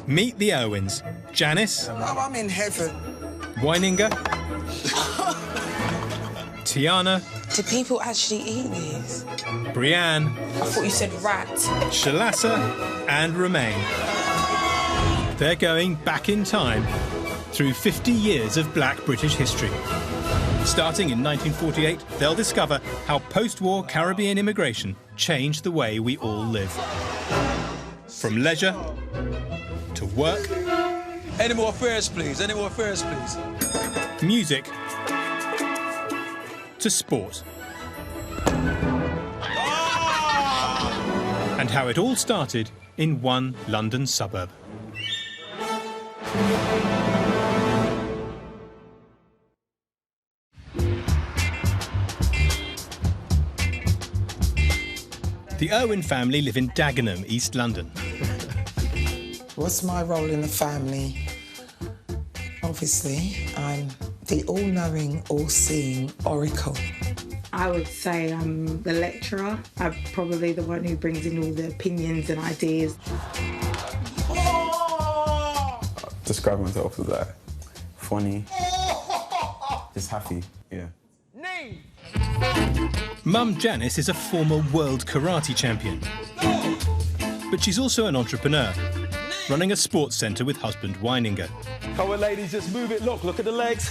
Meet the Irwins. Janice. I'm in heaven. Weininger. Tiana. Do people actually eat these? Brianne. I thought you said rat. Shalasa and Romain. They're going back in time through 50 years of black British history. Starting in 1948, they'll discover how post-war Caribbean immigration changed the way we all live. From leisure to work. Any more fares, please? Any more fares, please? Music to sport. And how it all started in one London suburb. The Irwin family live in Dagenham, East London. What's my role in the family? Obviously, I'm the all-knowing, all-seeing oracle. I would say I'm the lecturer. I'm probably the one who brings in all the opinions and ideas. Describe myself as that. Funny. Just happy, yeah. Mum Janice is a former world karate champion. But she's also an entrepreneur, running a sports centre with husband Weininger. Come on, ladies, just move it. Look at the legs.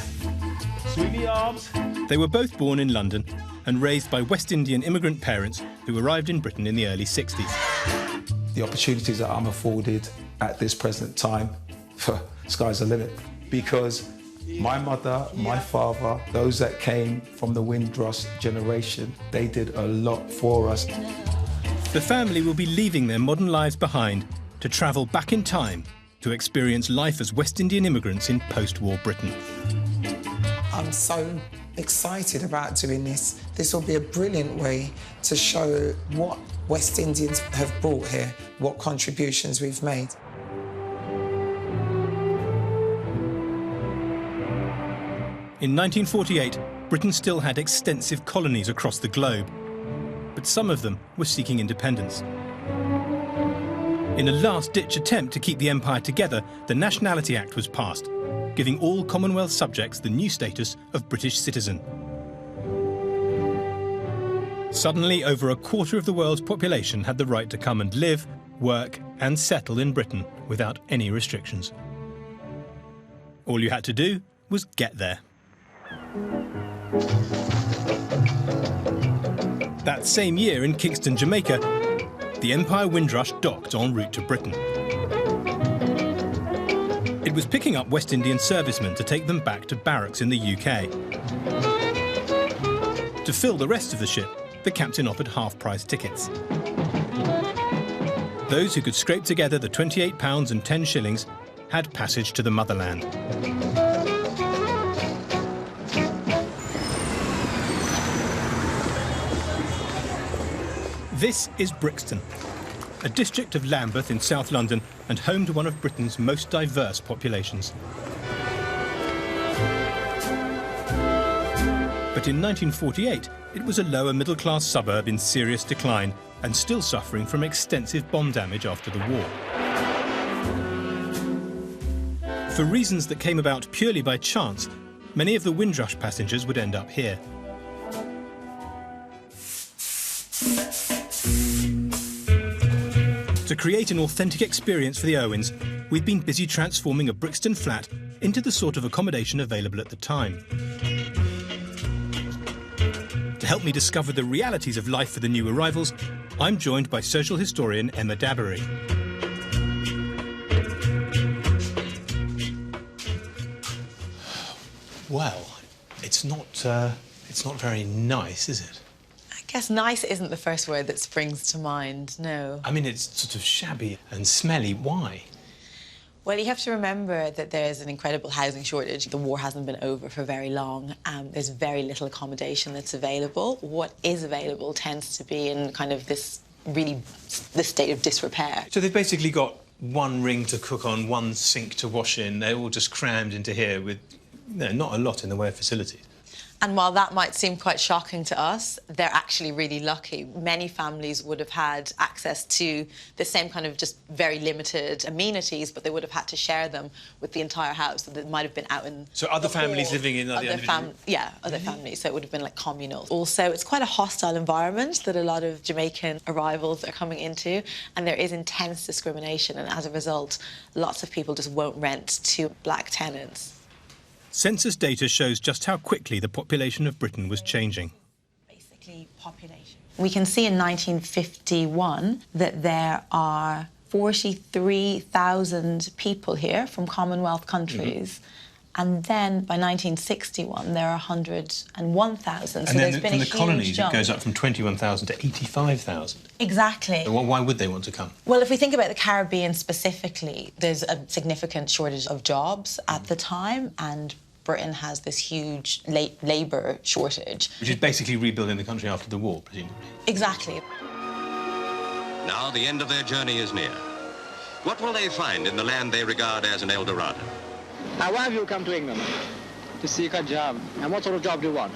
Swing the arms. They were both born in London and raised by West Indian immigrant parents who arrived in Britain in the early 60s. The opportunities that I'm afforded at this present time, sky's the limit. Because my mother, my father, those that came from the Windrush generation, they did a lot for us. The family will be leaving their modern lives behind to travel back in time to experience life as West Indian immigrants in post-war Britain. I'm so excited about doing this. This will be a brilliant way to show what West Indians have brought here, what contributions we've made. In 1948, Britain still had extensive colonies across the globe, but some of them were seeking independence. In a last-ditch attempt to keep the empire together, the Nationality Act was passed, giving all Commonwealth subjects the new status of British citizen. Suddenly, over a quarter of the world's population had the right to come and live, work and settle in Britain without any restrictions. All you had to do was get there. That same year in Kingston, Jamaica, the Empire Windrush docked en route to Britain. It was picking up West Indian servicemen to take them back to barracks in the UK. To fill the rest of the ship, the captain offered half-price tickets. Those who could scrape together the £28 and 10 shillings had passage to the motherland. This is Brixton, a district of Lambeth in South London and home to one of Britain's most diverse populations. But in 1948, it was a lower middle-class suburb in serious decline and still suffering from extensive bomb damage after the war. For reasons that came about purely by chance, many of the Windrush passengers would end up here. To create an authentic experience for the Irwins, we've been busy transforming a Brixton flat into the sort of accommodation available at the time. To help me discover the realities of life for the new arrivals, I'm joined by social historian Emma Dabiri. Well, it's not very nice, is it? I guess nice isn't the first word that springs to mind, no. I mean, it's sort of shabby and smelly. Why? Well, you have to remember that there's an incredible housing shortage. The war hasn't been over for very long. There's very little accommodation that's available. What is available tends to be in kind of this state of disrepair. So they've basically got one ring to cook on, one sink to wash in. They're all just crammed into here with not a lot in the way of facilities. And while that might seem quite shocking to us, they're actually really lucky. Many families would have had access to the same kind of just very limited amenities, but they would have had to share them with the entire house. So they might have been out in... So other families living in other other families. So it would have been like communal. Also, it's quite a hostile environment that a lot of Jamaican arrivals are coming into, and there is intense discrimination, and as a result, lots of people just won't rent to black tenants. Census data shows just how quickly the population of Britain was changing. Basically, population. We can see in 1951 that there are 43,000 people here from Commonwealth countries. And then by 1961, there are 101,000. So and then there's been from a the colonies, huge jump. it goes up from 21,000 to 85,000. Exactly. So why would they want to come? Well, if we think about the Caribbean specifically, there's a significant shortage of jobs at the time, and Britain has this huge labour shortage. Which is basically rebuilding the country after the war, presumably. Exactly. Now the end of their journey is near. What will they find in the land they regard as an El Dorado? Now, why have you come to England? To seek a job. And what sort of job do you want?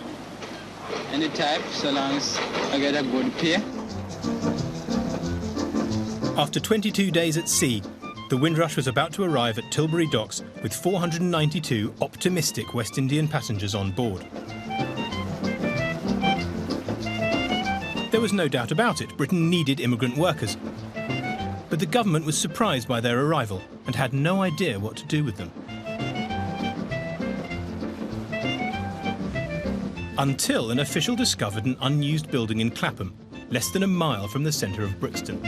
Any type, so long as I get a good pay. After 22 days at sea, the Windrush was about to arrive at Tilbury docks with 492 optimistic West Indian passengers on board. There was no doubt about it, Britain needed immigrant workers. But the government was surprised by their arrival and had no idea what to do with them. Until an official discovered an unused building in Clapham, less than a mile from the centre of Brixton.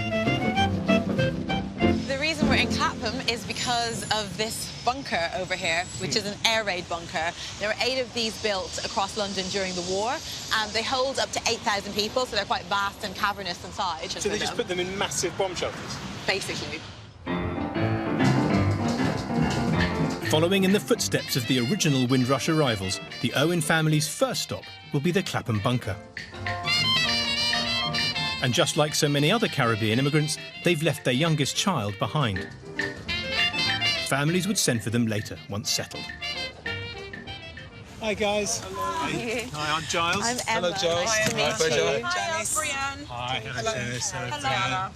The reason we're in Clapham is because of this bunker over here, which is an air raid bunker. There were 8 of these built across London during the war, and they hold up to 8,000 people, so they're quite vast and cavernous inside. So they just put them in massive bomb shelters? Basically. Following in the footsteps of the original Windrush arrivals, the Owen family's first stop will be the Clapham bunker. And just like so many other Caribbean immigrants, they've left their youngest child behind. Families would send for them later, once settled. Hi, guys. Hello. Hi, I'm Giles. I'm Emma. Hello, Giles. Nice to meet you. Janice. Hi, hello, Janice. Hello.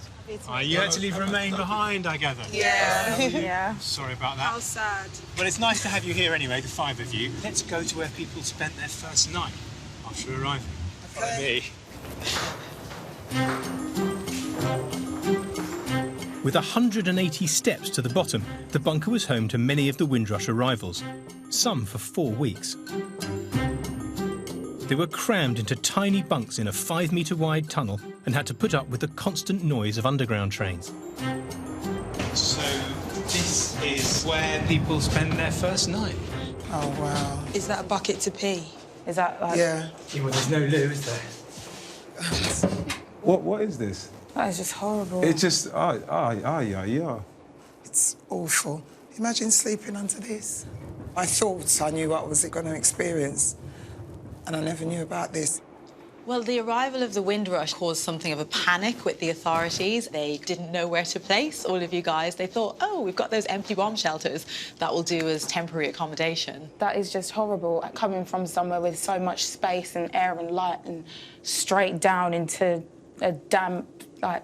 You had to leave Remain behind, I gather. Yeah. Yeah. Sorry about that. How sad. Well, it's nice to have you here anyway, the 5 of you. Let's go to where people spent their first night after arriving. Follow me. With 180 steps to the bottom, the bunker was home to many of the Windrush arrivals, some for 4 weeks. They were crammed into tiny bunks in a 5-metre wide tunnel and had to put up with the constant noise of underground trains. So this is where people spend their first night. Oh, wow. Is that a bucket to pee? Is that like... Yeah. Well, there's no loo, is there? What is this? That is just horrible. It's just, yeah. It's awful. Imagine sleeping under this. I thought I knew what I was going to experience, and I never knew about this. Well, the arrival of the Windrush caused something of a panic with the authorities. They didn't know where to place all of you guys. They thought, oh, we've got those empty bomb shelters that will do as temporary accommodation. That is just horrible, coming from somewhere with so much space and air and light and straight down into a damp, like,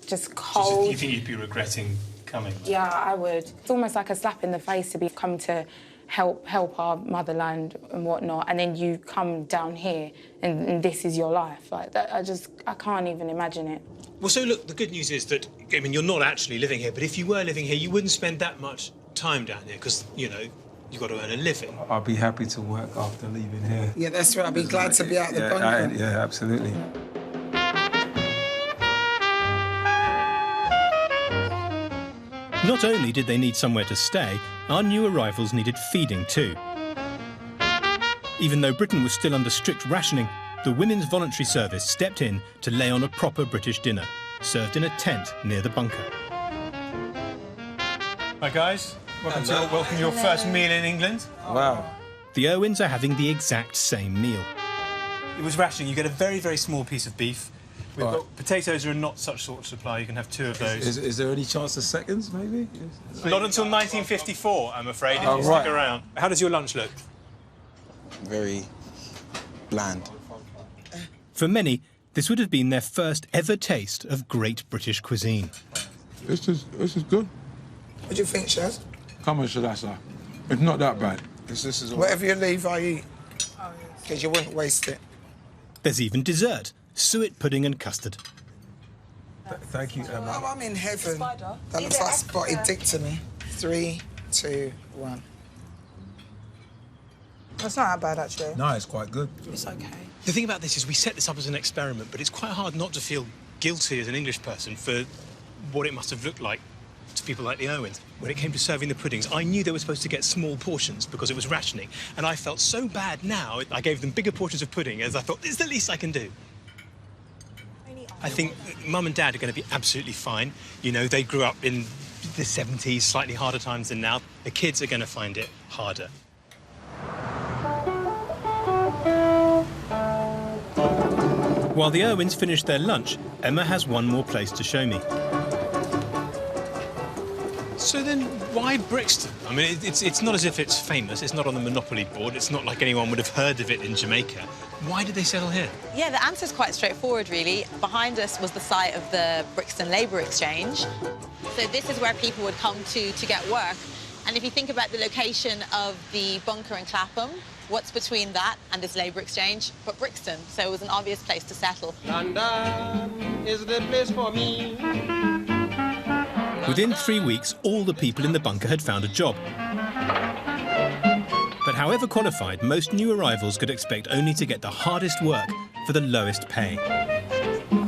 just cold. Do you think you'd be regretting coming? Yeah, I would. It's almost like a slap in the face to be come to help our motherland and whatnot, and then you come down here and this is your life. Like that, I can't even imagine it. Well, so look, the good news is that, I mean, you're not actually living here, but if you were living here, you wouldn't spend that much time down here because, you know, you've got to earn a living. I'll be happy to work after leaving here. Yeah, that's right. I'd be glad to be out the bunker. Yeah, absolutely. Not only did they need somewhere to stay, our new arrivals needed feeding too. Even though Britain was still under strict rationing, the Women's Voluntary Service stepped in to lay on a proper British dinner, served in a tent near the bunker. Hi, guys. Welcome to your first meal in England. Wow. The Irwins are having the exact same meal. It was rationing. You get a very, very small piece of beef. Potatoes are not such sort of supply. You can have 2 of those. Is there any chance of seconds, maybe? Not until 1954, I'm afraid, if you right. stick around. How does your lunch look? Very bland. For many, this would have been their first ever taste of great British cuisine. This is good. What do you think, Shaz? Come on, Shalasa. It's not that bad. This is all Whatever you leave, I eat. Because you wouldn't waste it. There's even dessert, suet pudding and custard. Thank you, Emma. Oh, I'm in heaven. That looks like spotted dick to me. 3, 2, 1. That's not that bad, actually. No, it's quite good. It's okay. The thing about this is we set this up as an experiment, but it's quite hard not to feel guilty as an English person for what it must have looked like to people like the Irwins. When it came to serving the puddings, I knew they were supposed to get small portions because it was rationing, and I felt so bad now. I gave them bigger portions of pudding as I thought, this is the least I can do. I think Mum and Dad are going to be absolutely fine. You know, they grew up in the 70s, slightly harder times than now. The kids are going to find it harder. While the Irwins finish their lunch, Emma has one more place to show me. So then, why Brixton? I mean, it's not as if it's famous. It's not on the Monopoly board. It's not like anyone would have heard of it in Jamaica. Why did they settle here? Yeah, the answer's quite straightforward, really. Behind us was the site of the Brixton Labour Exchange. So this is where people would come to get work. And if you think about the location of the bunker in Clapham, what's between that and this labour exchange but Brixton? So it was an obvious place to settle. London is the place for me. Within 3 weeks, all the people in the bunker had found a job. But however qualified, most new arrivals could expect only to get the hardest work for the lowest pay.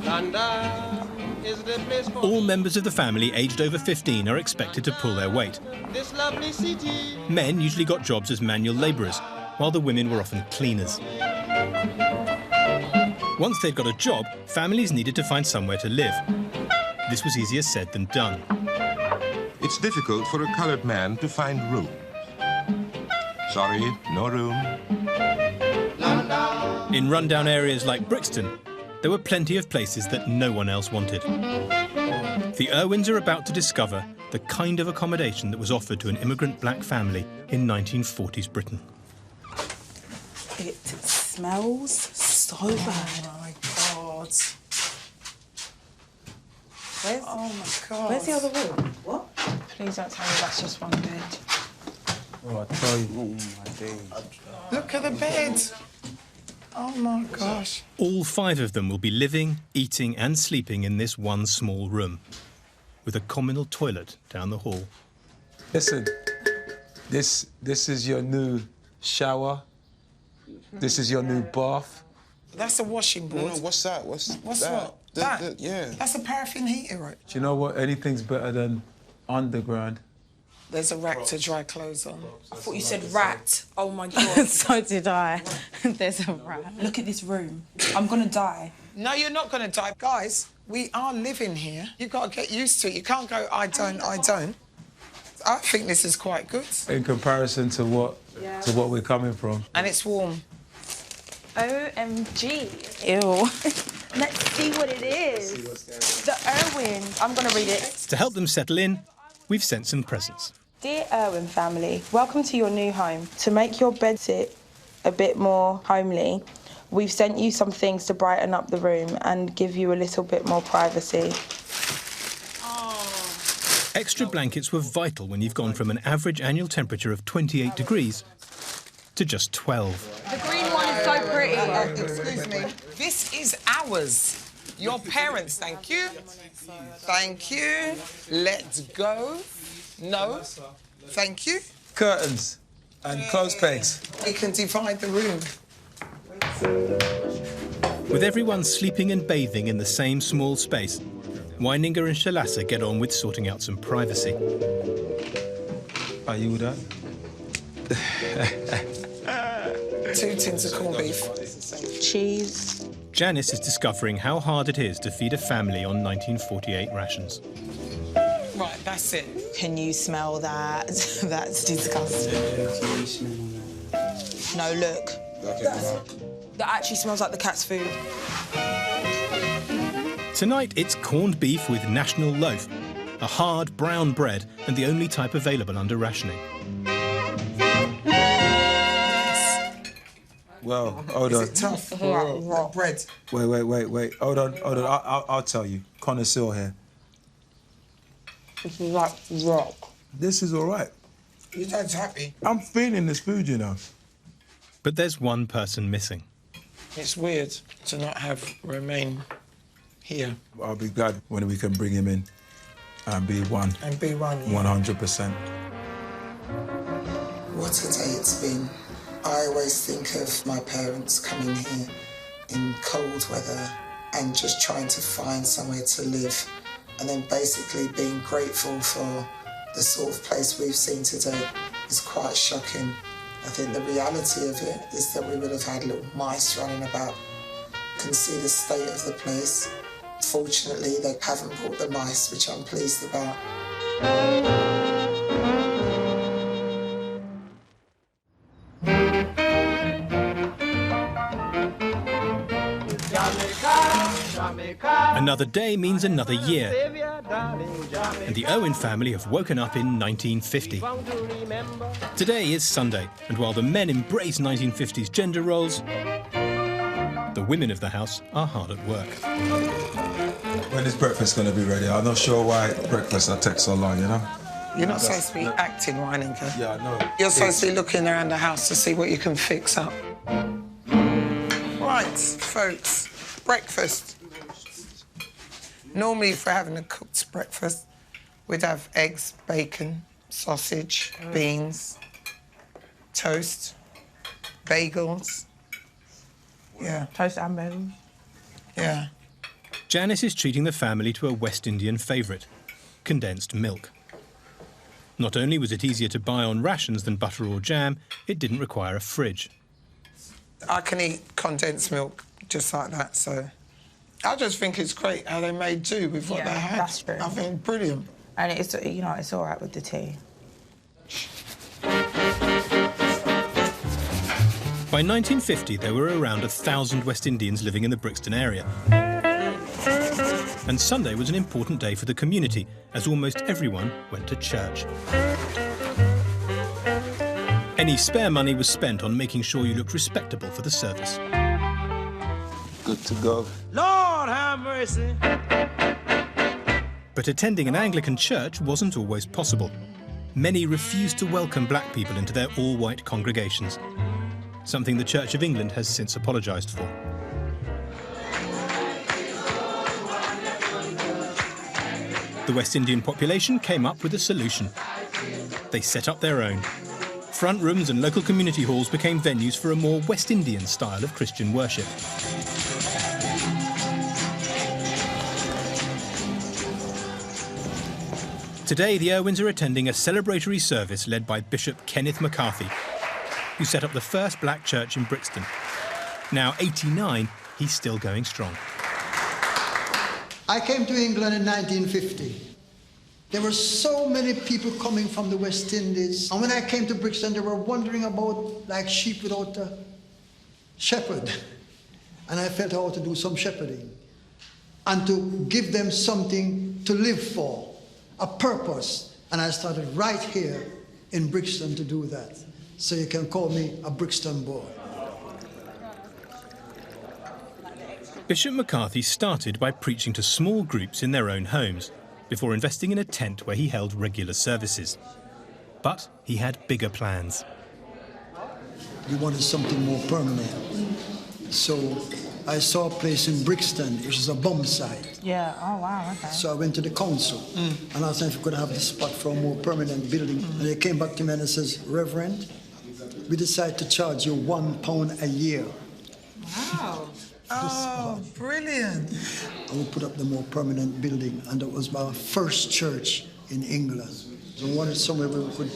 London is the place for All members of the family aged over 15 are expected to pull their weight. this lovely city. Men usually got jobs as manual labourers, while the women were often cleaners. Once they'd got a job, families needed to find somewhere to live. This was easier said than done. It's difficult for a coloured man to find room. Sorry, no room. In rundown areas like Brixton, there were plenty of places that no one else wanted. The Irwins are about to discover the kind of accommodation that was offered to an immigrant black family in 1940s Britain. It smells so bad. Oh, my God. Oh, my God. Where's the other room? What? Please don't tell me that's just one bed. Oh, I tell you. Oh, my days. Look at the bed. Oh, my gosh. All 5 of them will be living, eating and sleeping in this one small room, with a communal toilet down the hall. Listen, this is your new shower. This is your new bath. That's a washing board. No, what's that? What's that? What? That? Yeah. That's a paraffin heater, right? Do you know what? Anything's better than underground. There's a rack to dry clothes on. I thought you said rat. Oh, my God. So did I. There's a rat. Look at this room. I'm gonna die. No, you're not going to die. Guys, we are living here. You've got to get used to it. You can't go, I don't. I think this is quite good. In comparison to what we're coming from. And it's warm. OMG. Ew. Let's see what it is. The Irwin. I'm going to read it. To help them settle in, we've sent some presents. Dear Irwin family, welcome to your new home. To make your bed sit a bit more homely, we've sent you some things to brighten up the room and give you a little bit more privacy. Extra blankets were vital when you've gone from an average annual temperature of 28 degrees to just 12. The green one is so pretty. Excuse me. This is ours. Your parents, thank you. Thank you. Let's go. No. Thank you. Curtains and clothespins. We can divide the room. With everyone sleeping and bathing in the same small space, Weininger and Shalasa get on with sorting out some privacy. Are you that? 2 tins of corned beef. Cheese. Janice is discovering how hard it is to feed a family on 1948 rations. Right, that's it. Can you smell that? That's disgusting. No, look. That actually smells like the cat's food. Tonight, it's corned beef with national loaf, a hard brown bread and the only type available under rationing. Well, hold on. Is it tough? The bread. Wait. Hold on. I'll tell you. Connoisseur here. This is like rock. This is all right. Your dad's happy. I'm feeling this food, you know. But there's one person missing. It's weird to not have Romain here. I'll be glad when we can bring him in and be one. And be one, yeah. 100%. What a day it's been. I always think of my parents coming here in cold weather and just trying to find somewhere to live, and then basically being grateful for the sort of place we've seen today is quite shocking. I think the reality of it is that we would have had little mice running about. You can see the state of the place. Fortunately, they haven't brought the mice, which I'm pleased about. Another day means another year. And the Owen family have woken up in 1950. Today is Sunday, and while the men embrace 1950s gender roles, the women of the house are hard at work. When is breakfast going to be ready? I'm not sure why breakfast takes so long, you know? You're not supposed to be acting, Weininger. Yeah, I know. You're supposed to be looking around the house to see what you can fix up. Right, folks, breakfast. Normally, if we're having a cooked breakfast, we'd have eggs, bacon, sausage, beans, toast, bagels. Yeah. Toast and bagels. Yeah. Janice is treating the family to a West Indian favourite, condensed milk. Not only was it easier to buy on rations than butter or jam, it didn't require a fridge. I can eat condensed milk just like that, so... I just think it's great how they made do with what they had. That's true. I think brilliant. And it's, you know, it's all right with the tea. By 1950, there were around 1,000 West Indians living in the Brixton area. And Sunday was an important day for the community, as almost everyone went to church. Any spare money was spent on making sure you looked respectable for the service. Good to go. Lord have mercy. But attending an Anglican church wasn't always possible. Many refused to welcome black people into their all-white congregations, something the Church of England has since apologised for. The West Indian population came up with a solution. They set up their own. Front rooms and local community halls became venues for a more West Indian style of Christian worship. Today, the Irwins are attending a celebratory service led by Bishop Kenneth McCarthy, who set up the first black church in Brixton. Now 89, he's still going strong. I came to England in 1950. There were so many people coming from the West Indies. And when I came to Brixton, they were wandering about like sheep without a shepherd. And I felt I ought to do some shepherding and to give them something to live for, a purpose. And I started right here in Brixton to do that. So you can call me a Brixton boy. Bishop McCarthy started by preaching to small groups in their own homes, before investing in a tent where he held regular services. But he had bigger plans. We wanted something more permanent. So I saw a place in Brixton, which is a bomb site. Yeah, oh wow, okay. So I went to the council and asked them if we could have the spot for a more permanent building. And they came back to me and they says, Reverend, we decided to charge you £1 a year. Wow. Oh, brilliant. And we put up the more permanent building, and that was our first church in England. So we wanted somewhere where we could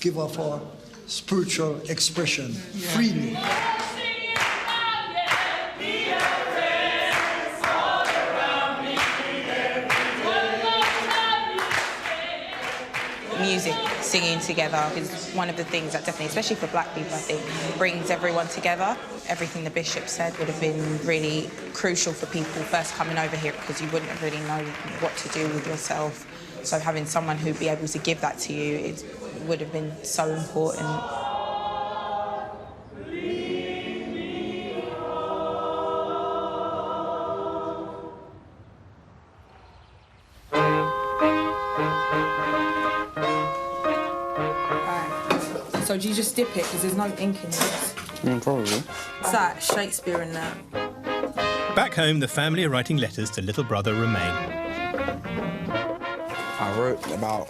give off our spiritual expression freely. Music, singing together is one of the things that definitely, especially for black people, I think, brings everyone together. Everything the bishop said would have been really crucial for people first coming over here, because you wouldn't really know what to do with yourself. So having someone who'd be able to give that to you, it would have been so important. So do you just dip it because there's no ink in this? Probably. It's like Shakespeare and that. Back home, the family are writing letters to little brother Romain. I wrote about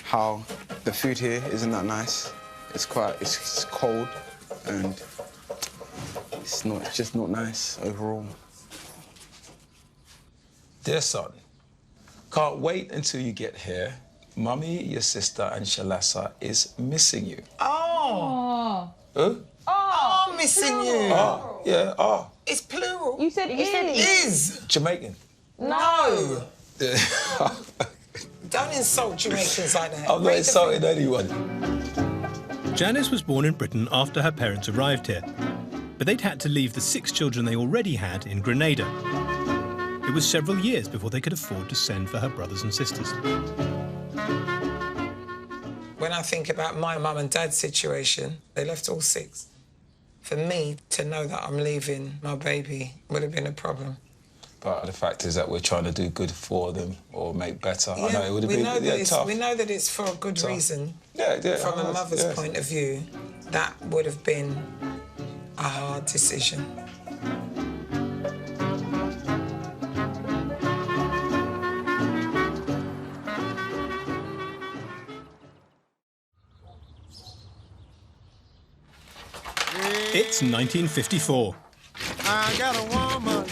how the food here isn't that nice. It's cold and it's just not nice overall. Dear son, can't wait until you get here. Mummy, your sister, and Shalasa is missing you. Oh. Who? Oh, missing you. Oh, yeah, oh. It's plural. You said is. Jamaican. No. Don't insult Jamaicans like that. I'm not insulting anyone. Janice was born in Britain after her parents arrived here, but they'd had to leave the 6 children they already had in Grenada. It was several years before they could afford to send for her brothers and sisters. When I think about my mum and dad's situation, they left all 6. For me to know that I'm leaving my baby would have been a problem. But the fact is that we're trying to do good for them or make better. Yeah, I know it would have been tough. We know that it's for a good reason. Yeah, From a mother's point of view, that would have been a hard decision. It's 1954. I got a woman.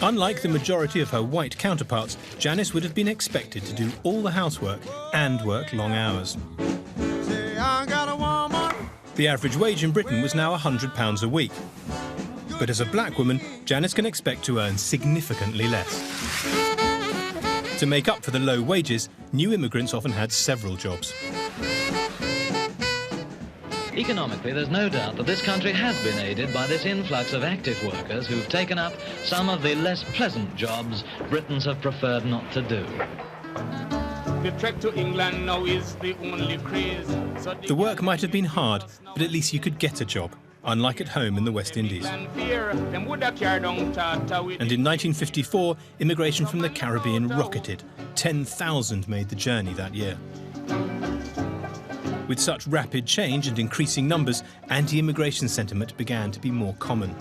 Unlike the majority of her white counterparts, Janice would have been expected to do all the housework and work long hours. Say, I got a woman. The average wage in Britain was now £100 a week. But as a black woman, Janice can expect to earn significantly less. To make up for the low wages, new immigrants often had several jobs. Economically, there's no doubt that this country has been aided by this influx of active workers who've taken up some of the less pleasant jobs Britons have preferred not to do. The trek to England now is the only craze. The work might have been hard, but at least you could get a job, unlike at home in the West Indies. And in 1954, immigration from the Caribbean rocketed. 10,000 made the journey that year. With such rapid change and increasing numbers, anti-immigration sentiment began to be more common.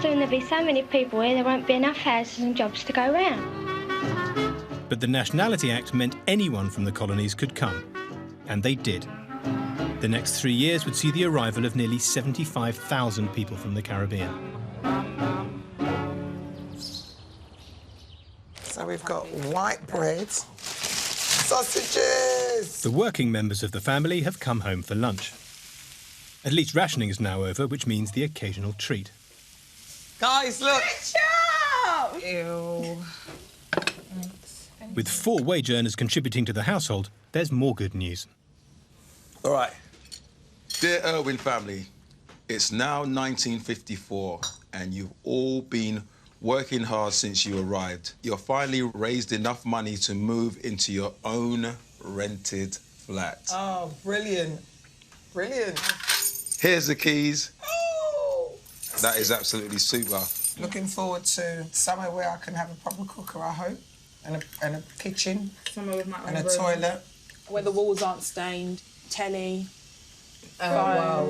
Soon there'll be so many people here, there won't be enough houses and jobs to go round. But the Nationality Act meant anyone from the colonies could come. And they did. The next 3 years would see the arrival of nearly 75,000 people from the Caribbean. So we've got white bread, sausages. The working members of the family have come home for lunch. At least rationing is now over, which means the occasional treat. Guys, look. Ketchup! Ew. With 4 wage earners contributing to the household, there's more good news. All right. Dear Irwin family, it's now 1954 and you've all been working hard since you arrived. You've finally raised enough money to move into your own rented flat. Oh, brilliant. Brilliant. Here's the keys. Oh! That is absolutely super. Looking forward to somewhere where I can have a proper cooker, I hope, and a kitchen, Somewhere with my own and a room. toilet. Where the walls aren't stained, telly. Oh, wow.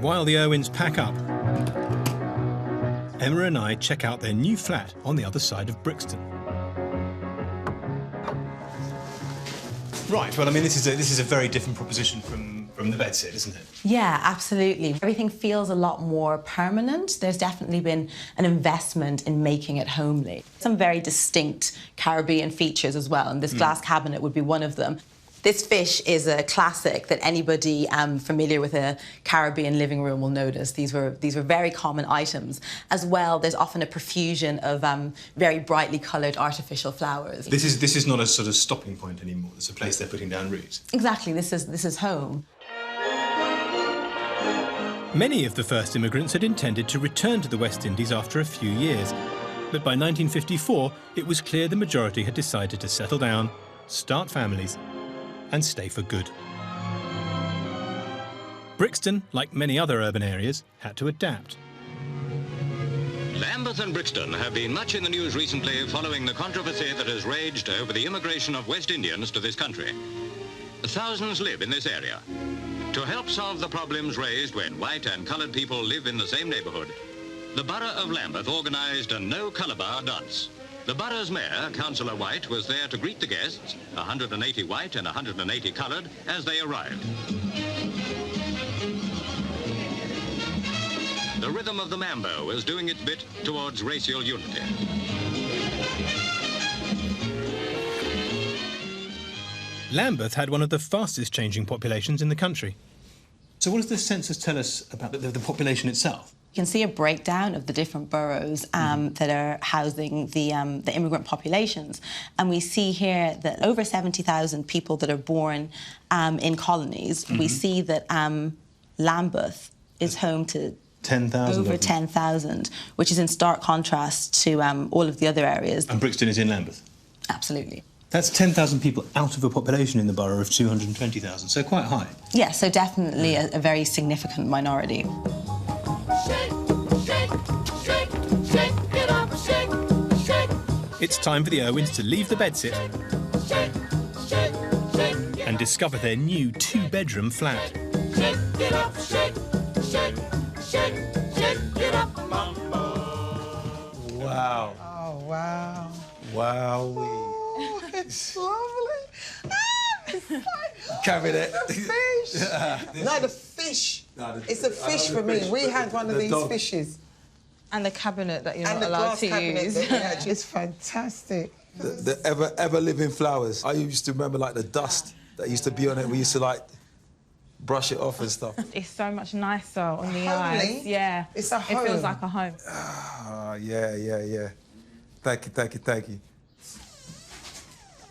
While the Irwins pack up, Emma and I check out their new flat on the other side of Brixton. Right, well, I mean, this is a very different proposition from the bedsit, isn't it? Yeah, absolutely. Everything feels a lot more permanent. There's definitely been an investment in making it homely. Some very distinct Caribbean features as well, and this glass cabinet would be one of them. This fish is a classic that anybody familiar with a Caribbean living room will notice. These were very common items. As well, there's often a profusion of very brightly coloured artificial flowers. This is not a sort of stopping point anymore. It's a place they're putting down roots. Exactly, this is home. Many of the first immigrants had intended to return to the West Indies after a few years. But by 1954, it was clear the majority had decided to settle down, start families, and stay for good. Brixton, like many other urban areas, had to adapt. Lambeth and Brixton have been much in the news recently following the controversy that has raged over the immigration of West Indians to this country. Thousands live in this area. To help solve the problems raised when white and coloured people live in the same neighbourhood, the Borough of Lambeth organised a no-colour bar dance. The borough's mayor, Councillor White, was there to greet the guests, 180 white and 180 coloured, as they arrived. The rhythm of the mambo was doing its bit towards racial unity. Lambeth had one of the fastest changing populations in the country. So what does the census tell us about the population itself? You can see a breakdown of the different boroughs that are housing the immigrant populations. And we see here that over 70,000 people that are born in colonies. We see that Lambeth is home to 10,000 over 10,000, which is in stark contrast to all of the other areas. And Brixton is in Lambeth? Absolutely. That's 10,000 people out of a population in the borough of 220,000, so quite high. Yeah, so definitely a very significant minority. It's time for the Irwins to leave the bedsit and discover their new two-bedroom flat. Wow. Oh, wow. Wow. It's lovely. It's like, Cabinet. the fish. No, the fish. It's a fish for me. We had one of these fishes. And the cabinet that you're not allowed to use. It's fantastic. The ever-living flowers. I used to remember, like, the dust that used to be on it. We used to, like, brush it off and stuff. It's so much nicer on the eyes. Yeah. It's a home. It feels like a home. Yeah. Thank you.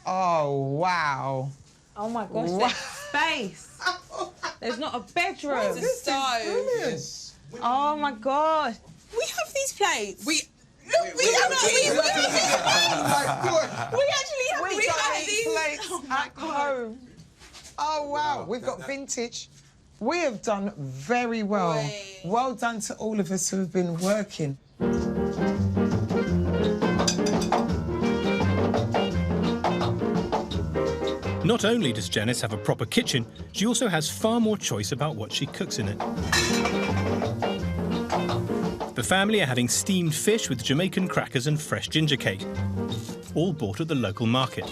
Oh, wow. Oh, my gosh, there's space. There's not a bedroom. This is brilliant. Oh, my God. We have these plates. We actually have these plates at home. Oh, wow. We've got vintage. We have done very well. Well done to all of us who have been working. Not only does Janice have a proper kitchen, she also has far more choice about what she cooks in it. The family are having steamed fish with Jamaican crackers and fresh ginger cake, all bought at the local market.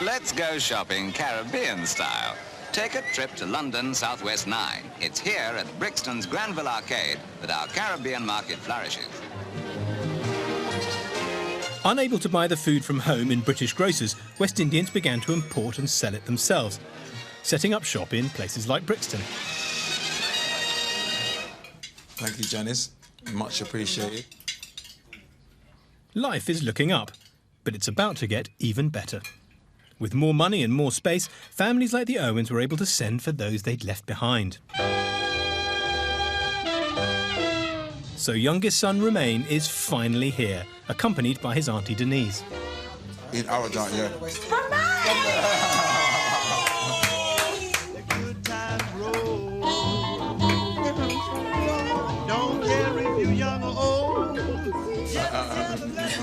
Let's go shopping Caribbean style. Take a trip to London Southwest 9. It's here at Brixton's Granville Arcade that our Caribbean market flourishes. Unable to buy the food from home in British grocers, West Indians began to import and sell it themselves, setting up shop in places like Brixton. Thank you, Janice. Much appreciated. Life is looking up, but it's about to get even better. With more money and more space, families like the Irwins were able to send for those they'd left behind. So youngest son Romain is finally here, accompanied by his auntie Denise. In our town, yeah.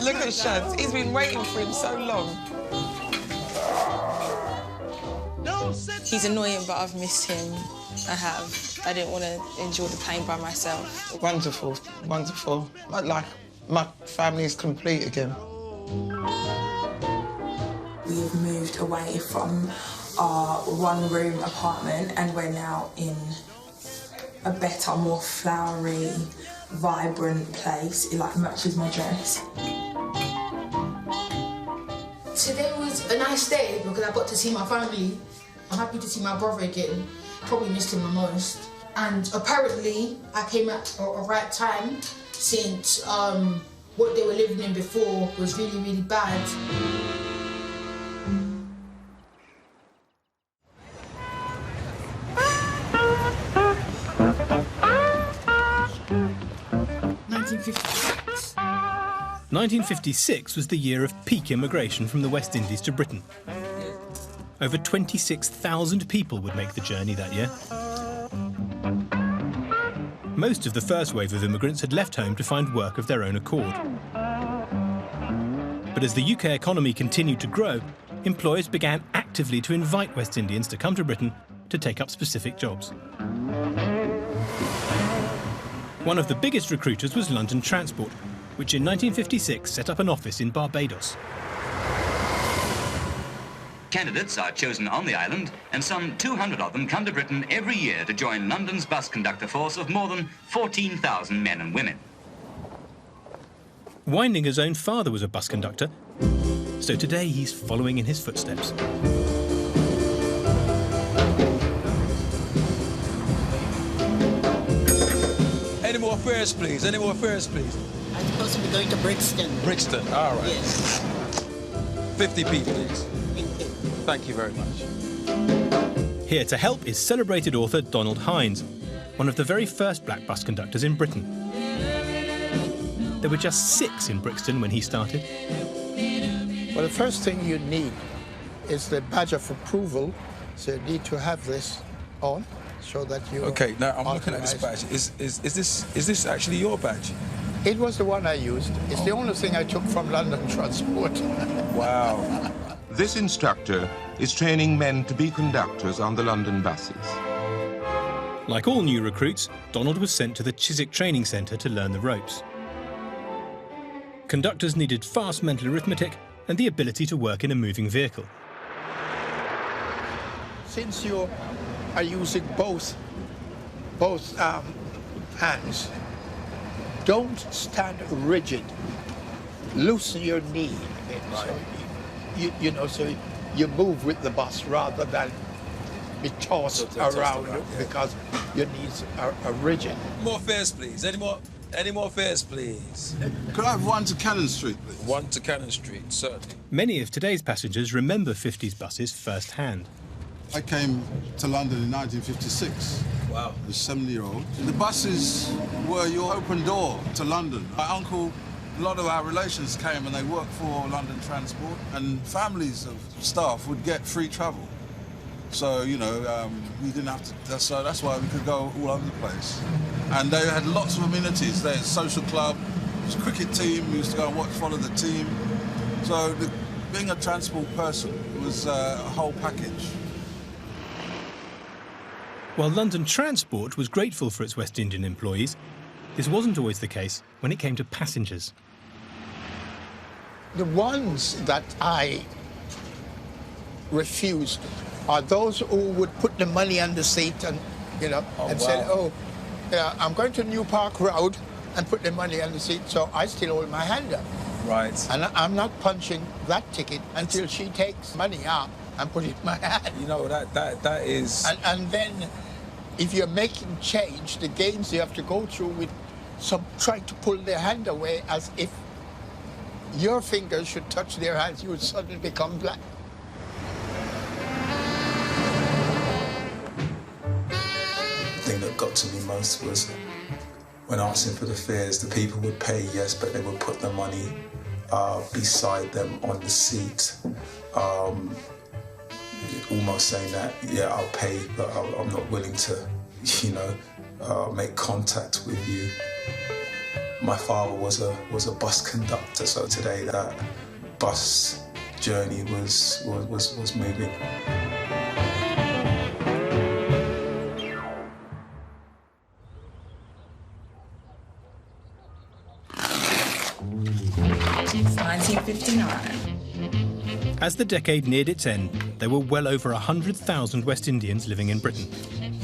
Look at Shaz. He's been waiting for him so long. He's annoying, but I've missed him. I have. I didn't want to endure the pain by myself. Wonderful, wonderful. Like, my family is complete again. We've moved away from our one-room apartment and we're now in a better, more flowery, vibrant place. It, like, matches my dress. Today was a nice day because I got to see my family. I'm happy to see my brother again. Probably missed him the most. And apparently, I came at a right time since what they were living in before was really, really bad. '56. 1956 was the year of peak immigration from the West Indies to Britain. Over 26,000 people would make the journey that year. Most of the first wave of immigrants had left home to find work of their own accord. But as the UK economy continued to grow, employers began actively to invite West Indians to come to Britain to take up specific jobs. One of the biggest recruiters was London Transport, which in 1956 set up an office in Barbados. Candidates are chosen on the island, and some 200 of them come to Britain every year to join London's bus conductor force of more than 14,000 men and women. Weininger's own father was a bus conductor, so today he's following in his footsteps. Any more fares, please? Any more fares, please? I'm supposed to be going to Brixton. Brixton, all right. Yes. 50p, please. Thank you very much. Here to help is celebrated author Donald Hines, one of the very first black bus conductors in Britain. There were just 6 in Brixton when he started. Well, the first thing you need is the badge of approval, so you need to have this on, so that you. Okay, now I'm looking at this badge. Is this actually your badge? It was the one I used. It's the only thing I took from London Transport. Wow. This instructor is training men to be conductors on the London buses. Like all new recruits, Donald was sent to the Chiswick Training Centre to learn the ropes. Conductors needed fast mental arithmetic and the ability to work in a moving vehicle. Since you are using both hands, don't stand rigid. Loosen your knee. Right. So you move with the bus rather than be tossed around because your knees are rigid. More fares, please. Any more fares, please? Could I have one to Cannon Street, please? One to Cannon Street, certainly. Many of today's passengers remember 50s buses firsthand. I came to London in 1956. Wow. I was a 70-year-old. The buses were your open door to London. My uncle, a lot of our relations came and they worked for London Transport, and families of staff would get free travel. So, we didn't have to, so that's why we could go all over the place. And they had lots of amenities. They had a social club, it was a cricket team, we used to go and follow the team. So being a transport person was a whole package. While London Transport was grateful for its West Indian employees, this wasn't always the case when it came to passengers. The ones that I refused are those who would put the money on the seat and, say, I'm going to New Park Road and put the money on the seat, so I still hold my hand up. Right. And I'm not punching that ticket until she takes money out and put it in my hand. That is... And then, if you're making change, the games you have to go through with some trying to pull their hand away as if your fingers should touch their hands, you would suddenly become black. The thing that got to me most was when asking for the fares, the people would pay, yes, but they would put the money beside them on the seat. Almost saying that, yeah, I'll pay, but I'm not willing to, make contact with you. My father was a bus conductor, so today that bus journey was moving. It's 1959. As the decade neared its end, there were well over 100,000 West Indians living in Britain.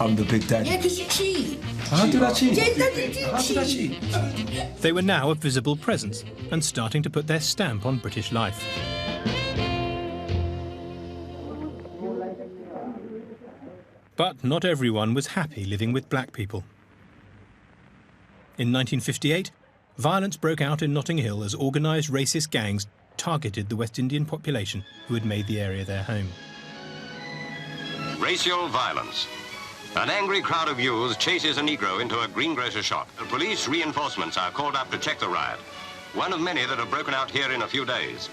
I'm the big daddy. Yeah, because you cheat. How did I cheat? Yeah, How did I cheat? They were now a visible presence and starting to put their stamp on British life. But not everyone was happy living with black people. In 1958, violence broke out in Notting Hill as organised racist gangs targeted the West Indian population who had made the area their home. Racial violence. An angry crowd of youths chases a Negro into a greengrocer shop. Police reinforcements are called up to check the riot. One of many that have broken out here in a few days.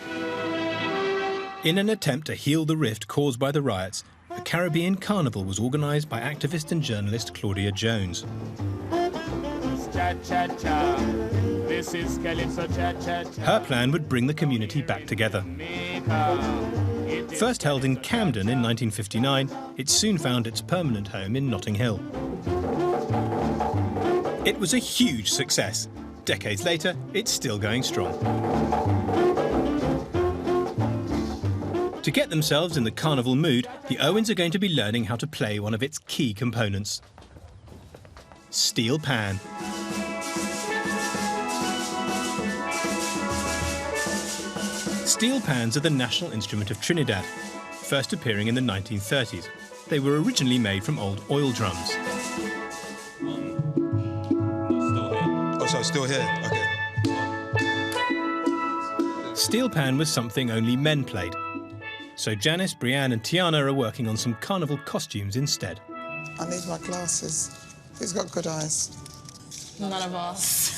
In an attempt to heal the rift caused by the riots, a Caribbean carnival was organised by activist and journalist Claudia Jones. cha-cha-cha. This is Calypso cha-cha-cha. Her plan would bring the community back together. First held in Camden in 1959, it soon found its permanent home in Notting Hill. It was a huge success. Decades later, it's still going strong. To get themselves in the carnival mood, the Irwins are going to be learning how to play one of its key components: steel pan. Steel pans are the national instrument of Trinidad, first appearing in the 1930s. They were originally made from old oil drums. Oh, so still here, okay. Steel pan was something only men played. So Janice, Brianne and Tiana are working on some carnival costumes instead. I need my glasses. Who's got good eyes? None of us.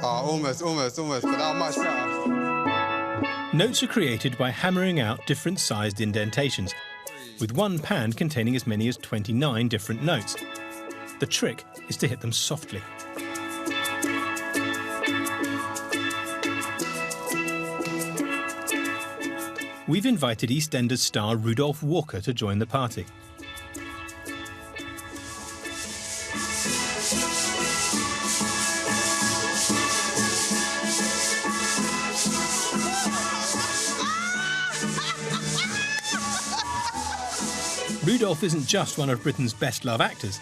Oh, almost, but that much better. Notes are created by hammering out different sized indentations, with one pan containing as many as 29 different notes. The trick is to hit them softly. We've invited EastEnders star Rudolph Walker to join the party. Rudolph isn't just one of Britain's best-loved actors,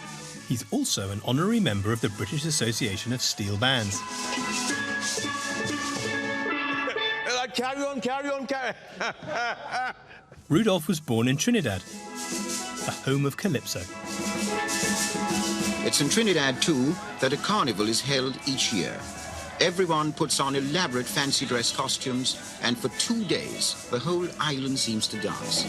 he's also an honorary member of the British Association of Steel Bands. Carry on. Rudolph was born in Trinidad, the home of Calypso. It's in Trinidad, too, that a carnival is held each year. Everyone puts on elaborate fancy dress costumes, and for 2 days, the whole island seems to dance.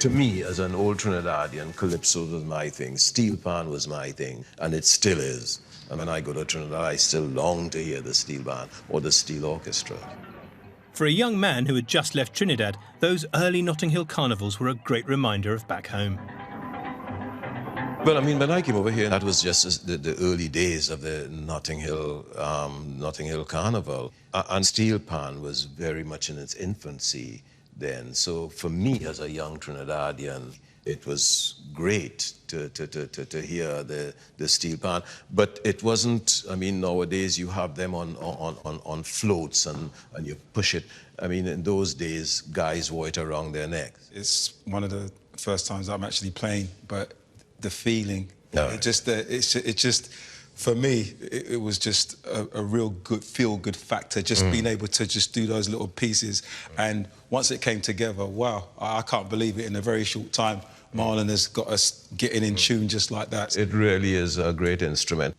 To me, as an old Trinidadian, Calypso was my thing, steel pan was my thing, and it still is. And when I go to Trinidad, I still long to hear the steel band or the steel orchestra. For a young man who had just left Trinidad, those early Notting Hill carnivals were a great reminder of back home. Well, I mean, when I came over here, that was just the early days of the Notting Hill Carnival. And steel pan was very much in its infancy then. So for me, as a young Trinidadian, it was great to hear the steel pan, but it wasn't. I mean, nowadays you have them on floats and you push it. I mean, in those days, guys wore it around their necks. It's one of the first times I'm actually playing, but the feeling, it just for me, it was just a real good feel-good factor, just being able to just do those little pieces. And once it came together, wow, I can't believe it. In a very short time, Marlon has got us getting in tune just like that. It really is a great instrument.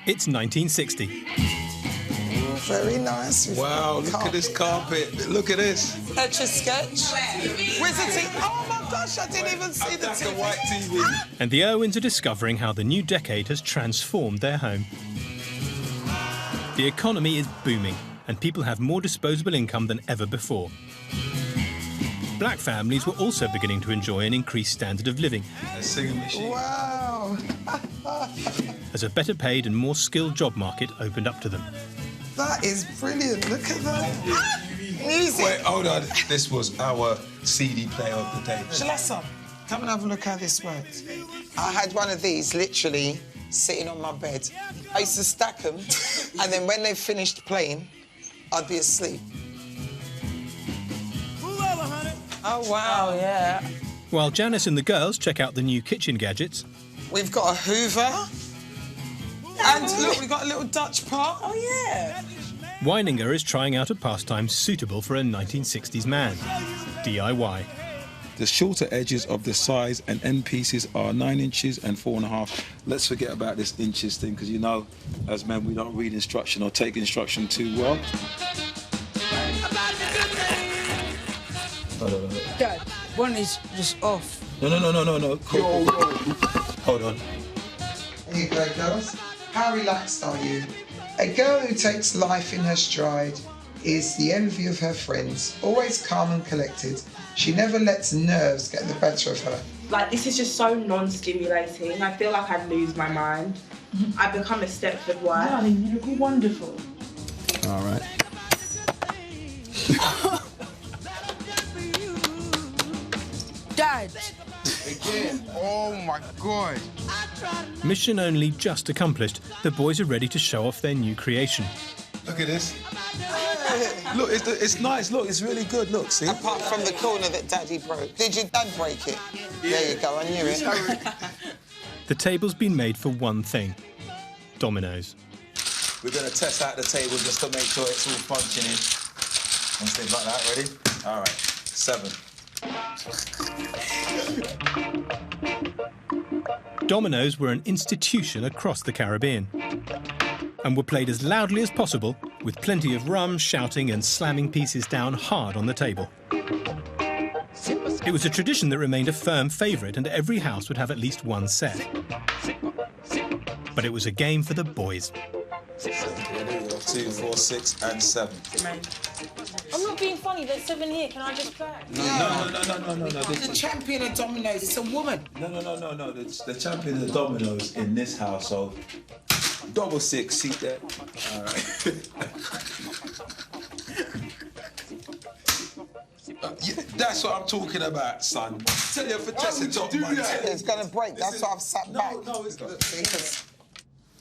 It's 1960. Very nice. Wow, look at this carpet. Look at this. Etch a sketch. Where's the TV? Oh my gosh, I didn't even see the TV. White TV. And the Irwins are discovering how the new decade has transformed their home. The economy is booming, and people have more disposable income than ever before. Black families were also beginning to enjoy an increased standard of living. A singing machine. Wow. As a better paid and more skilled job market opened up to them. That is brilliant. Look at that. Music. Wait, hold on. This was our CD player of the day. Shalessa, Come and have a look how this works. I had one of these literally sitting on my bed. I used to stack them, and then when they finished playing, I'd be asleep. Oh, wow, yeah. While Janice and the girls check out the new kitchen gadgets. We've got a Hoover. And look, we've got a little Dutch pot. Oh, yeah. Weininger is trying out a pastime suitable for a 1960s man. DIY. The shorter edges of the size and end pieces are 9 inches and 4.5. Let's forget about this inches thing, because you know, as men, we don't read instruction or take instruction too well. One is just off. No. Cool. Hold on. There you go, girls. How relaxed are you? A girl who takes life in her stride is the envy of her friends, always calm and collected. She never lets nerves get the better of her. Like, this is just so non-stimulating. I feel like I'd lose my mind. I've become a Stepford wife. Darling, you look wonderful. All right. Dad. Again. Oh my God. Mission only just accomplished, the boys are ready to show off their new creation. Look at this. Look, it's nice. Look, it's really good. Look, see? Apart from the corner that Daddy broke. Did your dad break it? Yeah. There you go, I knew it. The table's been made for one thing: dominoes. We're going to test out the table just to make sure it's all functioning. And things like that. Ready? All right. 7. Dominoes were an institution across the Caribbean and were played as loudly as possible, with plenty of rum, shouting and slamming pieces down hard on the table. It was a tradition that remained a firm favourite, and every house would have at least one set. But it was a game for the boys. 2, 4, 6 and 7. I'm not being funny, there's 7 here, can I just play? No. The champion of dominoes, it's a woman. No. The champion of dominoes in this household. 6, seat there. All right. Yeah, that's what I'm talking about, son. Tell you for testing top, man. It's going to break, that's why I've sat back. No, it's not.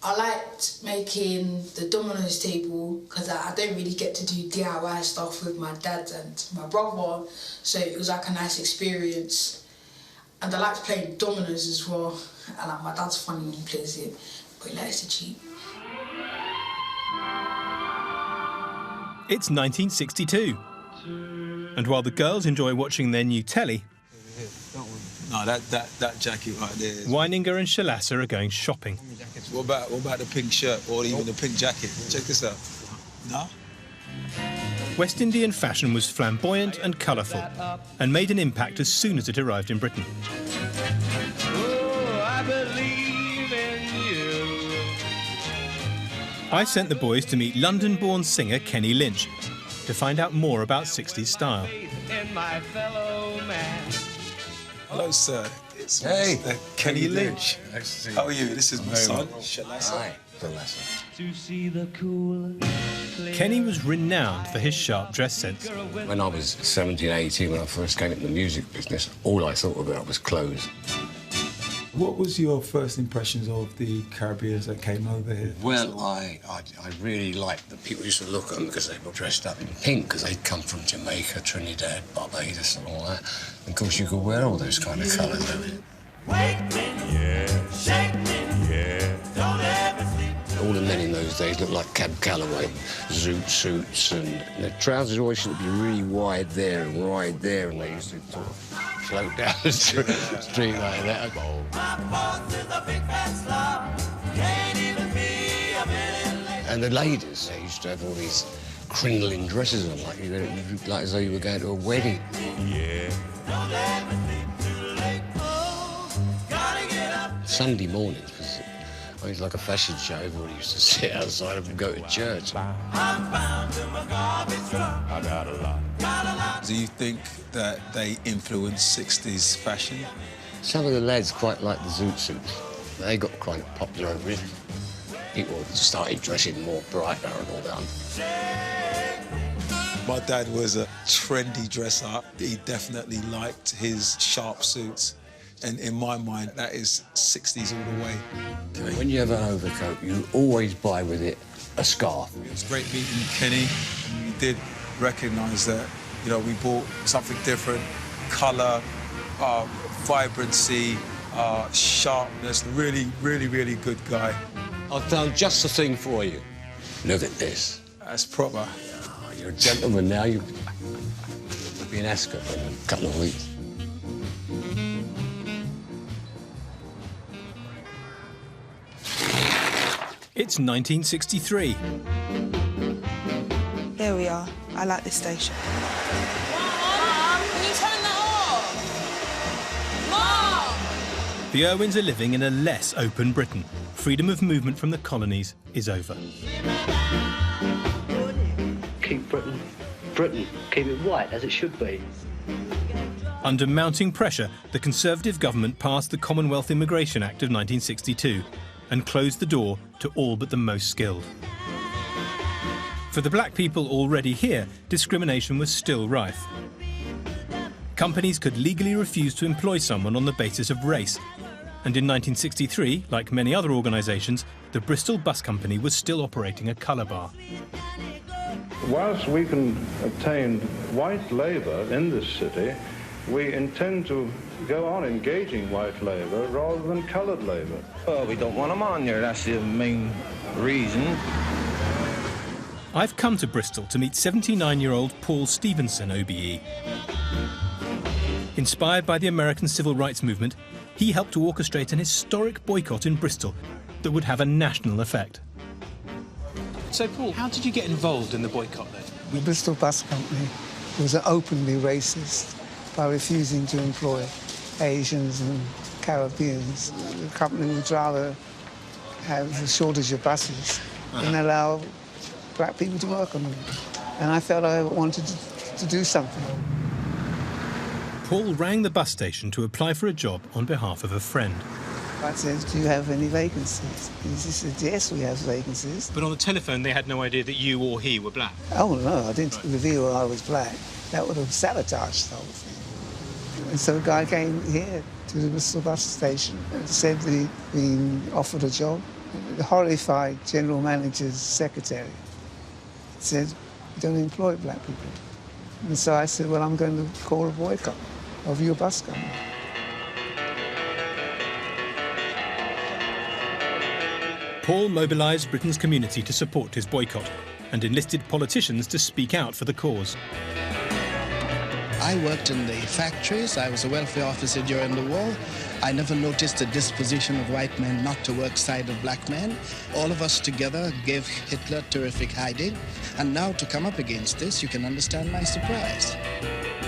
I liked making the dominoes table because I don't really get to do DIY stuff with my dad and my brother, so it was like a nice experience. And I liked playing dominoes as well, and like, my dad's funny when he plays it, but he likes to cheat. It's 1962, and while the girls enjoy watching their new telly, No, that jacket right there. Weininger and Shalassa are going shopping. What about the pink shirt or even the pink jacket? Check this out. No? West Indian fashion was flamboyant and colourful, and made an impact as soon as it arrived in Britain. I sent the boys to meet London-born singer Kenny Lynch to find out more about 60s style. Hello, sir. It's Hey, Kenny Lynch. Nice to see you. How are you? This is my son, Shalassa. Hi, Shalassa. Kenny was renowned for his sharp dress sense. When I was 17, 18, when I first came into the music business, all I thought about was clothes. What was your first impressions of the Caribbeans that came over here? Well, I really liked that people used to look at them because they were dressed up in pink, because they'd come from Jamaica, Trinidad, Barbados and all that. And of course, you could wear all those kind of colours. All the men in those days looked like Cab Calloway, zoot suits, and the trousers always used to be really wide there, and they used to sort of float down the street like that. And the ladies, they used to have all these crinoline dresses on, like as though you were going to a wedding. Sunday mornings was always like a fashion show. Everybody used to sit outside and go to church. Do you think that they influenced 60s fashion? Some of the lads quite liked the zoot suits. They got quite popular over here. People started dressing more brighter and all that. My dad was a trendy dresser. He definitely liked his sharp suits. And in my mind, that is 60s all the way. When you have an overcoat, you always buy with it a scarf. It was great meeting Kenny. We did recognise that, you know, we brought something different, colour, vibrancy, sharpness. Really, really, really good guy. I've done just the thing for you. Look at this. That's proper. Oh, you're a gentleman now. You'll be in Ascot in a couple of weeks. It's 1963. There we are. I like this station. Mum, can you turn that off? The Irwins are living in a less open Britain. Freedom of movement from the colonies is over. Keep Britain, keep it white as it should be. Under mounting pressure, the Conservative government passed the Commonwealth Immigration Act of 1962 and closed the door to all but the most skilled. For the black people already here, discrimination was still rife. Companies could legally refuse to employ someone on the basis of race. And in 1963, like many other organisations, the Bristol Bus Company was still operating a colour bar. Whilst we can obtain white labour in this city, we intend to go on engaging white labour rather than coloured labour. Well, we don't want them on there, that's the main reason. I've come to Bristol to meet 79-year-old Paul Stevenson, OBE. Inspired by the American civil rights movement, he helped to orchestrate an historic boycott in Bristol that would have a national effect. So, Paul, how did you get involved in the boycott then? The Bristol Bus Company was openly racist by refusing to employ Asians and Caribbeans. The company would rather have a shortage of buses than allow black people to work on them. And I felt I wanted to do something. Paul rang the bus station to apply for a job on behalf of a friend. I said, do you have any vacancies? He said, yes, we have vacancies. But on the telephone, they had no idea that you or he were black? Oh, no, I didn't reveal I was black. That would have sabotaged the whole thing. And so a guy came here to the Bristol bus station and said that he'd been offered a job. The horrified general manager's secretary said, you don't employ black people. And so I said, well, I'm going to call a boycott of your bus company. Paul mobilised Britain's community to support his boycott and enlisted politicians to speak out for the cause. I worked in the factories. I was a welfare officer during the war. I never noticed a disposition of white men not to work side of black men. All of us together gave Hitler terrific hiding. And now to come up against this, you can understand my surprise.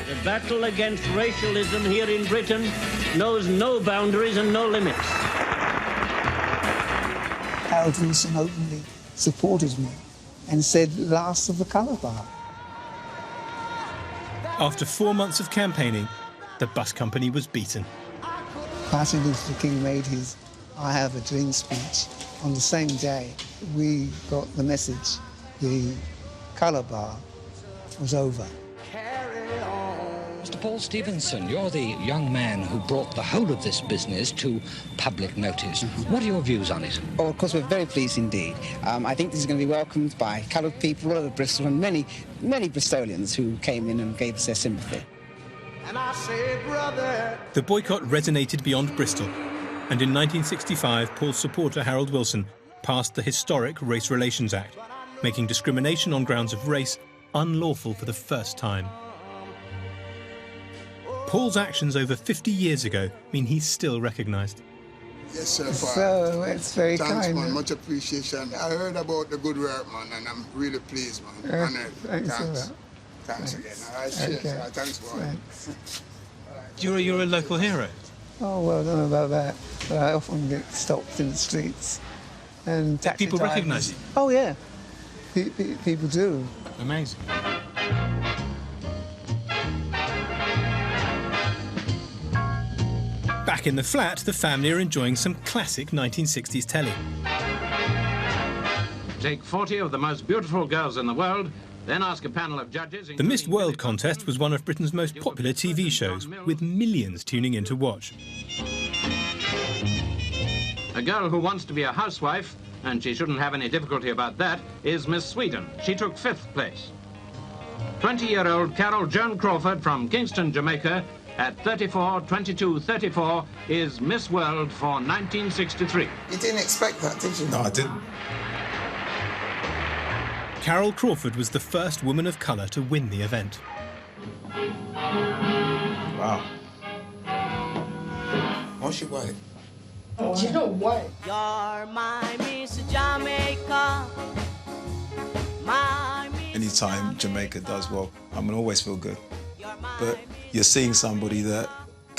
The battle against racialism here in Britain knows no boundaries and no limits. Harold Wilson openly supported me and said, last of the colour bar. After 4 months of campaigning, the bus company was beaten. Martin Luther King made his I Have a Dream speech on the same day. We got the message, the colour bar was over. Mr. Paul Stevenson, you're the young man who brought the whole of this business to public notice. What are your views on it? Oh, of course, we're very pleased indeed. I think this is going to be welcomed by coloured people all over Bristol and many Bristolians who came in and gave us their sympathy. And I say, brother. The boycott resonated beyond Bristol, and in 1965, Paul's supporter Harold Wilson passed the historic Race Relations Act, making discrimination on grounds of race unlawful for the first time. Paul's actions over 50 years ago mean he's still recognised. Yes, sir. So, it's very Thanks, kind. man. Much appreciation. I heard about the good work, man, and I'm really pleased, man. Honoured. Thanks. Thanks again. All right, cheers. Okay. All right, thanks, boy. Thanks. You're a local hero. Oh, well, I don't know about that, but I often get stopped in the streets. And taxi People drivers- recognise you? Oh, yeah. People do. Amazing. Back in the flat, the family are enjoying some classic 1960s telly. Take 40 of the most beautiful girls in the world, then ask a panel of judges... The Miss World contest was one of Britain's most popular TV shows, with millions tuning in to watch. A girl who wants to be a housewife, and she shouldn't have any difficulty about that, is Miss Sweden. She took 5th place. 20-year-old Carol Joan Crawford from Kingston, Jamaica, at 34, 22, 34, is Miss World for 1963. You didn't expect that, did you? No, I didn't. Carol Crawford was the first woman of colour to win the event. Wow. What's she white? You know what? You're my Miss Jamaica. Anytime Jamaica does well, I'm going to always feel good. But you're seeing somebody that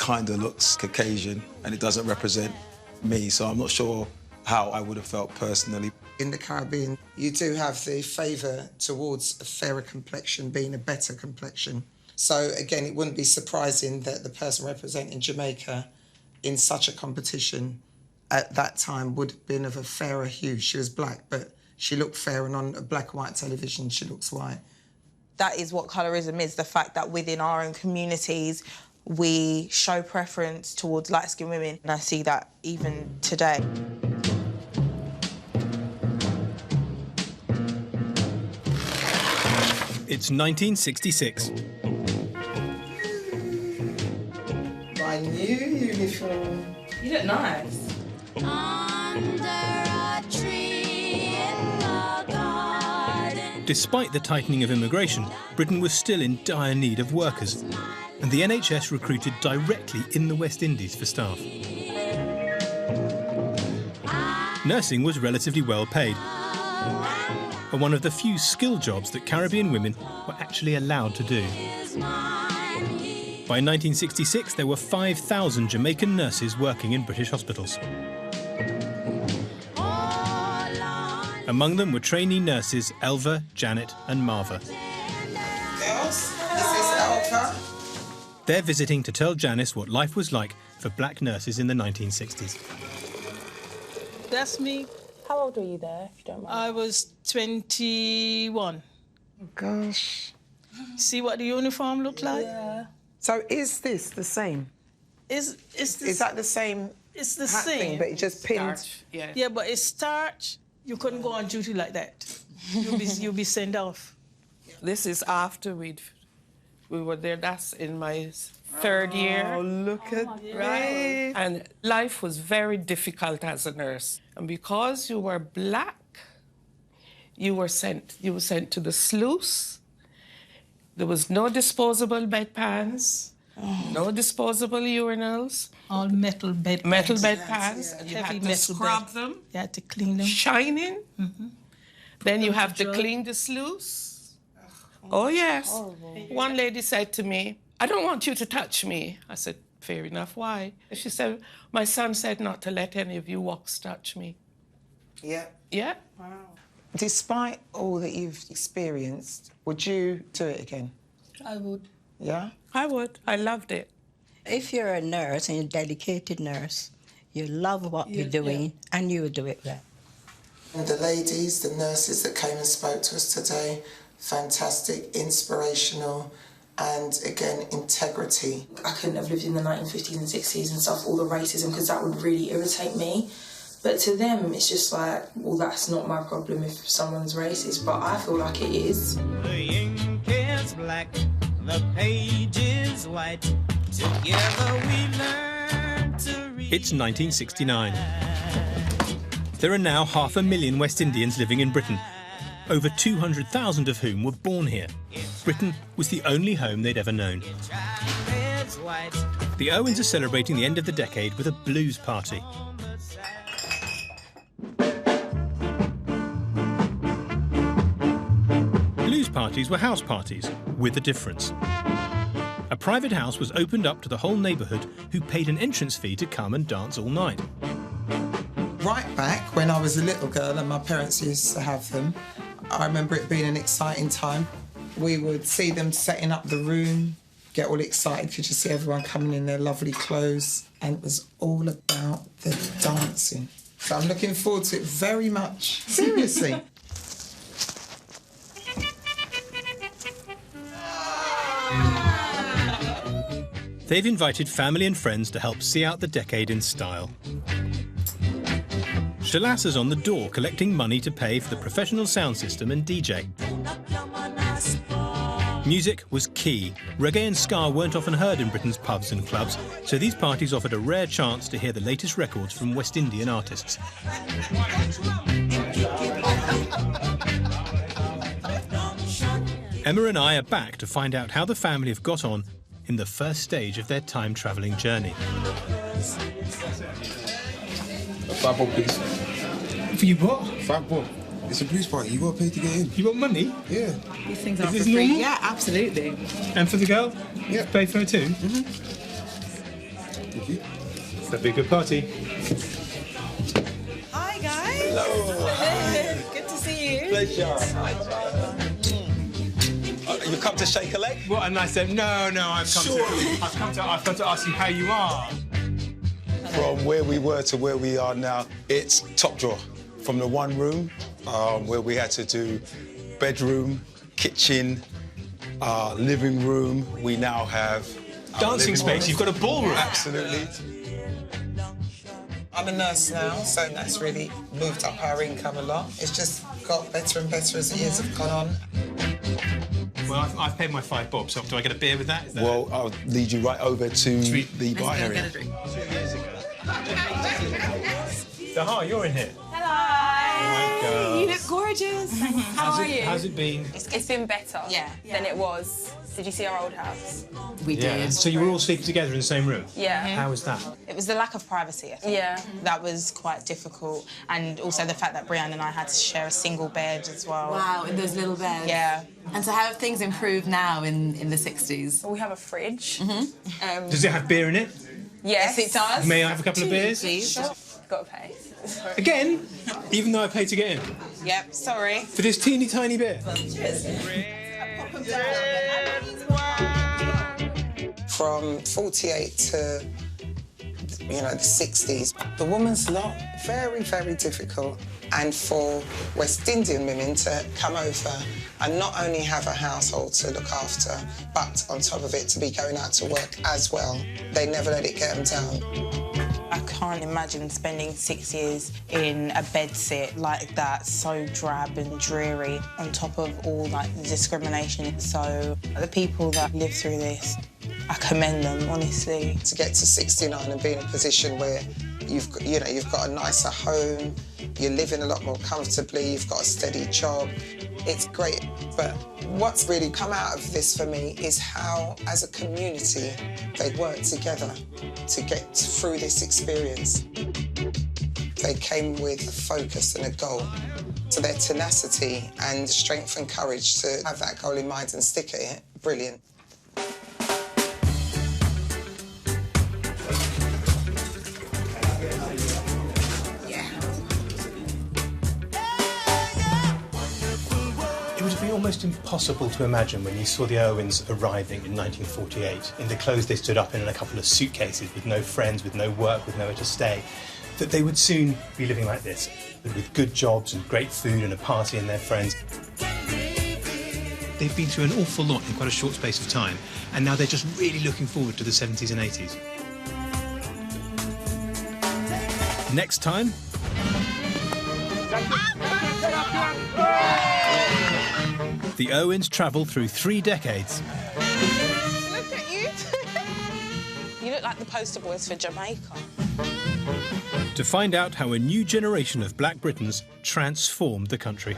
kind of looks Caucasian and it doesn't represent me, so I'm not sure how I would have felt personally. In the Caribbean, you do have the favour towards a fairer complexion being a better complexion. So, again, it wouldn't be surprising that the person representing Jamaica in such a competition at that time would have been of a fairer hue. She was black, but she looked fair, and on a black and white television, she looks white. That is what colorism is, the fact that within our own communities, we show preference towards light-skinned women, and I see that even today. It's 1966. My new uniform. You look nice. Despite the tightening of immigration, Britain was still in dire need of workers, and the NHS recruited directly in the West Indies for staff. Nursing was relatively well paid, and one of the few skilled jobs that Caribbean women were actually allowed to do. By 1966, there were 5,000 Jamaican nurses working in British hospitals. Among them were trainee nurses Elva, Janet and Marva. Girls, this is Elva. They're visiting to tell Janice what life was like for black nurses in the 1960s. That's me. How old were you there, if you don't mind? I was 21. Oh, gosh. See what the uniform looked like? Yeah. So is this the same? Is that the same? It's the hat same. thing, but it just pinned. Starch, yeah, but it's starch. You couldn't go on duty like that. You'll be sent off. This is after we were there. That's in my third year. Oh, look at right. And life was very difficult as a nurse. And because you were black, you were sent to the sluice. There was no disposable bedpans, no disposable urinals. All metal bedpans. Metal bedpans. Yeah. And you Heavy had to metal scrub bed. them. You had to clean them. Shining. Mm-hmm. Then you have to clean the sluice. Oh, yes. Horrible. One lady said to me, I don't want you to touch me. I said, fair enough, why? She said, my son said not to let any of you walks touch me. Yeah. Yeah. Wow. Despite all that you've experienced, would you do it again? I would. Yeah? I would. I loved it. If you're a nurse and you're a dedicated nurse, you love what you're doing and you would do it well. And the ladies, the nurses that came and spoke to us today, fantastic, inspirational, and again, integrity. I couldn't have lived in the 1950s and 60s and stuff, all the racism, because that would really irritate me. But to them, it's just like, well, that's not my problem if someone's racist, but I feel like it is. The ink is black, the page is white. Together we learn to read. It's 1969. There are now 500,000 West Indians living in Britain, over 200,000 of whom were born here. Britain was the only home they'd ever known. The Irwins are celebrating the end of the decade with a blues party. Blues parties were house parties, with a difference. A private house was opened up to the whole neighbourhood, who paid an entrance fee to come and dance all night. Right back when I was a little girl and my parents used to have them, I remember it being an exciting time. We would see them setting up the room, get all excited because you see everyone coming in their lovely clothes, and it was all about the dancing. So I'm looking forward to it very much. Seriously. They've invited family and friends to help see out the decade in style. Shalassa's on the door collecting money to pay for the professional sound system and DJ. Music was key. Reggae and ska weren't often heard in Britain's pubs and clubs, so these parties offered a rare chance to hear the latest records from West Indian artists. Emma and I are back to find out how the family have got on in the first stage of their time-travelling journey. £5, please. For you what? £5. It's a blues party. You got to pay to get in. You got money? Yeah. These things Is are this for free. normal? Yeah, absolutely. And for the girl? Yeah. Pay for her too? Thank you. That'll be a good party. Hi, guys. Hello. Good to see you. Pleasure. You come to shake a leg? What? And I said, no, I've come to ask you how you are. From where we were to where we are now, it's top drawer. From the one room where we had to do bedroom, kitchen, living room, we now have dancing space. You've got a ballroom. Absolutely. I'm a nurse now, so that's really moved up our income a lot. It's just got better and better as the years have gone on. Well, I've paid my $5 bob, so do I get a beer with that? Well, I'll lead you right over to the bar area. 2 years ago. Dahar, you're in here. Hello. You look gorgeous. How are you? How's it been? It's been better than it was. Did you see our old house? We did. So you were all sleeping together in the same room? Yeah. How was that? It was the lack of privacy, I think. Yeah. That was quite difficult. And also the fact that Brianne and I had to share a single bed as well. Wow, in those little beds. Yeah. And so how have things improved now in the 60s? We have a fridge. Does it have beer in it? Yes, it does. May I have a couple of beers? Please. Sure. Got to pay. Again? Even though I paid to get in? Yep, sorry. For this teeny tiny bit? From 48 to, the 60s, the woman's lot, very, very difficult. And for West Indian women to come over and not only have a household to look after, but on top of it to be going out to work as well, they never let it get them down. I can't imagine spending 6 years in a bedsit like that, so drab and dreary, on top of all the discrimination. So the people that live through this, I commend them, honestly. To get to 69 and be in a position where you've got a nicer home, you're living a lot more comfortably, you've got a steady job. It's great. But what's really come out of this for me is how, as a community, they work together to get through this experience. They came with a focus and a goal. So their tenacity and strength and courage to have that goal in mind and stick at it, brilliant. It would have been almost impossible to imagine when you saw the Irwins arriving in 1948 in the clothes they stood up in and a couple of suitcases, with no friends, with no work, with nowhere to stay, that they would soon be living like this, with good jobs and great food and a party and their friends. They've been through an awful lot in quite a short space of time, and now they're just really looking forward to the 70s and 80s. Next time... The Irwins travel through 3 decades. Look at you. You look like the poster boys for Jamaica. To find out how a new generation of Black Britons transformed the country.